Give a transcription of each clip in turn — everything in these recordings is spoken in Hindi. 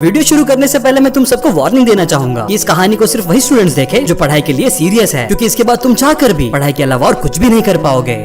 वीडियो शुरू करने से पहले मैं तुम सबको वार्निंग देना चाहूंगा कि इस कहानी को सिर्फ वही स्टूडेंट्स देखें जो पढ़ाई के लिए सीरियस है, क्योंकि इसके बाद तुम चाहकर भी पढ़ाई के अलावा और कुछ भी नहीं कर पाओगे।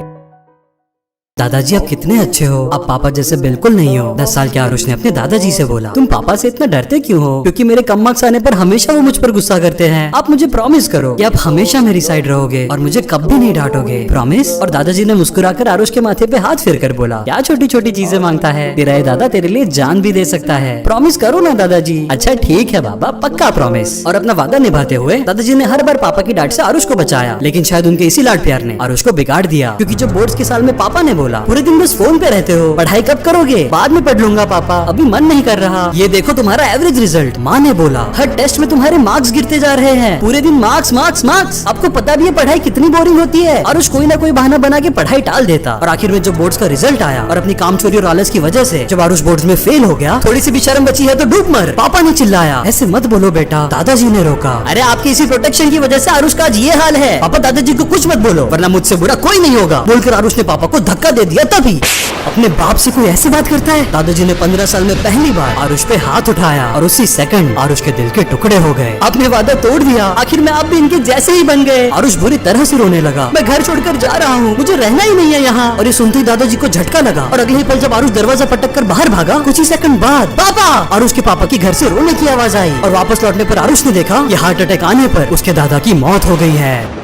दादाजी आप कितने अच्छे हो, आप पापा जैसे बिल्कुल नहीं हो। 10 साल के आरुष ने अपने दादाजी से बोला, तुम पापा से इतना डरते क्यों हो? क्योंकि मेरे कम मार्क्स आने पर हमेशा वो मुझ पर गुस्सा करते हैं। आप मुझे प्रॉमिस करो कि आप हमेशा मेरी साइड रहोगे और मुझे कभी नहीं डांटोगे, प्रॉमिस? और दादाजी ने मुस्कुराकर आरुष के माथे पे हाथ फेर कर बोला, क्या छोटी छोटी चीजें मांगता है, तेरा ये दादा तेरे लिए जान भी दे सकता है। प्रॉमिस करो ना दादाजी। अच्छा ठीक है बाबा, पक्का प्रॉमिस। और अपना वादा निभाते हुए दादाजी ने हर बार पापा की डांट से आरुष को बचाया, लेकिन शायद उनके इसी लाड प्यार ने आरुष को बिगाड़ दिया। क्योंकि जब बोर्ड्स के साल में पापा ने बोला, पूरे दिन बस फोन पे रहते हो, पढ़ाई कब करोगे? बाद में पढ़ लूंगा पापा, अभी मन नहीं कर रहा। ये देखो तुम्हारा एवरेज रिजल्ट। माँ ने बोला, हर टेस्ट में तुम्हारे मार्क्स गिरते जा रहे हैं, पूरे दिन मार्क्स मार्क्स मार्क्स। आपको पता भी है पढ़ाई कितनी बोरिंग होती है। आरुष कोई ना कोई बहाना बना के पढ़ाई टाल देता, और आखिर में जब बोर्ड्स का रिजल्ट आया और अपनी कामचोरी और आलस की वजह से जब आरुष बोर्ड्स में फेल हो गया, थोड़ी सी भी शर्म बची है तो डूब मर। पापा ने चिल्लाया, ऐसे मत बोलो बेटा। दादाजी ने रोका, अरे आपकी इसी प्रोटेक्शन की वजह से आरुष का आज ये हाल है। पापा दादाजी को कुछ मत बोलो, वरना मुझसे बुरा कोई नहीं होगा, बोलकर आरुष ने पापा को धक्का दे दिया। तभी अपने बाप से कोई ऐसी बात करता है? दादाजी ने 15 साल में पहली बार आरुष पे हाथ उठाया और उसी सेकंड आरुष के दिल के टुकड़े हो गए। आपने वादा तोड़ दिया, आखिर में आप भी इनके जैसे ही बन गए। आरुष बुरी तरह से रोने लगा, मैं घर छोड़कर जा रहा हूँ, मुझे रहना ही नहीं है यहाँ। और ये सुनते ही दादाजी को झटका लगा, और अगले ही पल जब आरुष दरवाजा पटक कर बाहर भागा, कुछ ही सेकंड बाद पापा, आरुष के पापा की घर से रोने की आवाज आई। और वापस लौटने पर आरुष ने देखा कि हार्ट अटैक आने पर उसके दादा की मौत हो गई है।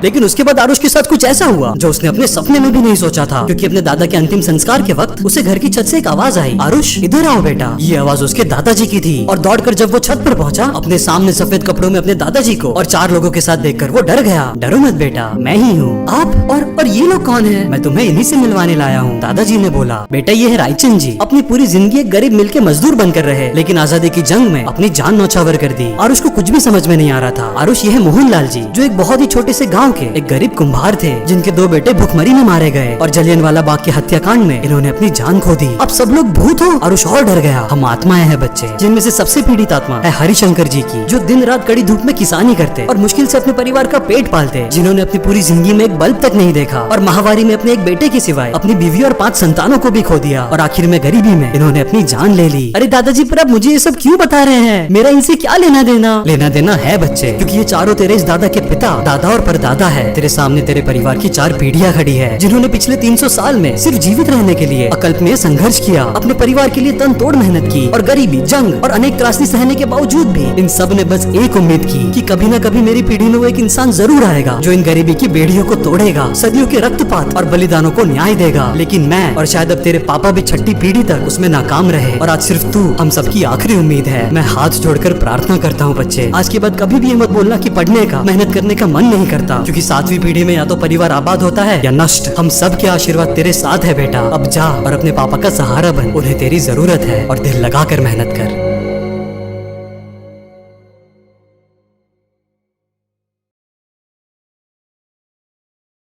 लेकिन उसके बाद आरुष के साथ कुछ ऐसा हुआ जो उसने अपने सपने में भी नहीं सोचा था, क्योंकि अपने दादा के अंतिम संस्कार के वक्त उसे घर की छत से एक आवाज आई, आरुष इधर आओ बेटा। ये आवाज उसके दादाजी की थी, और दौड़कर जब वो छत पर पहुंचा, अपने सामने सफेद कपड़ों में अपने दादाजी को और 4 लोगों के साथ देखकर वो डर गया। डरो मत बेटा, मैं ही हूँ। आप और ये लोग कौन है? मैं तुम्हें इन्हीं से मिलवाने लाया हूँ। दादाजी ने बोला, बेटा ये है रायचंद जी, अपनी पूरी जिंदगी एक गरीब मिल के मजदूर बनकर रहे, लेकिन आजादी की जंग में अपनी जान न्यौछावर कर दी। आरुष को कुछ भी समझ में नहीं आ रहा था। आरुष ये है मोहनलाल जी, जो एक बहुत ही छोटे से गाँव के एक गरीब कुम्हार थे, जिनके 2 बेटे भुखमरी में मारे गए, और जलियांवाला बाग के हत्याकांड में इन्होंने अपनी जान खो दी। अब सब लोग भूत हो? आरुष और डर गया। हम आत्माएं हैं बच्चे, जिनमें से सबसे पीड़ित आत्मा है हरिशंकर जी की, जो दिन रात कड़ी धूप में किसानी करते और मुश्किल से अपने परिवार का पेट पालते, जिन्होंने अपनी पूरी जिंदगी में एक बल्ब तक नहीं देखा, और महावारी में अपने एक बेटे के सिवाय अपनी बीवी और 5 संतानों को भी खो दिया, और आखिर में गरीबी में इन्होंने अपनी जान ले ली। अरे दादाजी, पर आप मुझे ये सब क्यों बता रहे हैं? मेरा इनसे क्या लेना देना? लेना देना है बच्चे, क्योंकि ये चारों तेरे इस दादा के पिता, दादा और परदादा है। तेरे सामने तेरे परिवार की 4 पीढ़ियां खड़ी है, जिन्होंने पिछले 300 साल में सिर्फ जीवित रहने के लिए अकल्प में संघर्ष किया, अपने परिवार के लिए तन तोड़ मेहनत की, और गरीबी, जंग और अनेक त्रासदी सहने के बावजूद भी इन सब ने बस एक उम्मीद की कि कभी न कभी मेरी पीढ़ी में वो एक इंसान जरूर आएगा जो इन गरीबी की बेड़ियों को तोड़ेगा, सदियों के रक्तपात और बलिदानों को न्याय देगा। लेकिन मैं और शायद अब तेरे पापा भी 6ठी पीढ़ी तक उसमें नाकाम रहे, और आज सिर्फ तू हम सबकी आखिरी उम्मीद है। मैं हाथ जोड़कर प्रार्थना करता हूँ बच्चे, आज के बाद कभी भी ये मत बोलना कि पढ़ने का, मेहनत करने का मन नहीं करता, क्योंकि 7वीं पीढ़ी में या तो परिवार आबाद होता है या नष्ट। हम सब के आशीर्वाद तेरे साथ है बेटा। अब जा और अपने पापा का सहारा बन, उन्हें तेरी जरूरत है, और दिल लगाकर मेहनत कर।